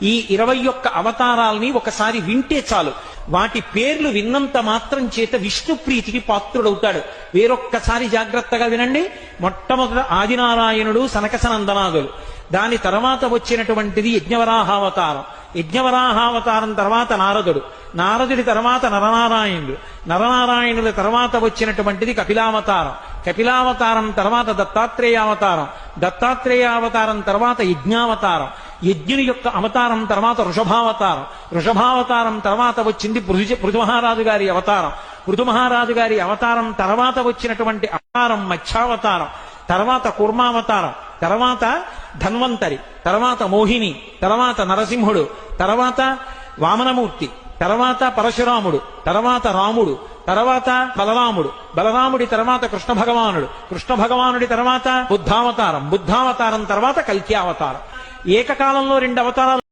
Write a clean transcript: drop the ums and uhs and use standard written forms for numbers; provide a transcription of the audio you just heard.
ఈ 21 అవతారాలని ఒకసారి వింటే చాలు, వాటి పేర్లు విన్నంత మాత్రం చేత విష్ణు ప్రీతికి పాత్రుడవుతాడు. వేరొక్కసారి జాగ్రత్తగా వినండి. మొట్టమొదట ఆదినారాయణుడు, సనకసనందనాదులు. దాని తర్వాత వచ్చినటువంటిది యజ్ఞవరాహావతారం. యజ్ఞవరాహావతారం తర్వాత నారదుడు. నారదుడి తర్వాత నరనారాయణుడు. నరనారాయణుల తర్వాత వచ్చినటువంటిది కపిలావతారం. కపిలావతారం తర్వాత దత్తాత్రేయావతారం. దత్తాత్రేయావతారం తర్వాత యజ్ఞావతారం. యజ్ఞుని యొక్క అవతారం తర్వాత వృషభావతారం. వృషభావతారం తర్వాత వచ్చింది పృథుమహారాజు గారి అవతారం. పృథుమహారాజు గారి అవతారం తర్వాత వచ్చినటువంటి అవతారం మత్స్యావతారం. తర్వాత కూర్మావతారం. తర్వాత ధన్వంతరి. తర్వాత మోహిని. తర్వాత నరసింహుడు. తర్వాత వామనమూర్తి. తర్వాత పరశురాముడు. తర్వాత రాముడు. తర్వాత బలరాముడు. బలరాముడి తర్వాత కృష్ణ భగవానుడు. కృష్ణ భగవానుడి తర్వాత బుద్ధావతారం. బుద్ధావతారం తర్వాత కల్కి అవతారం. ఏకకాలంలో 2 అవతారాలు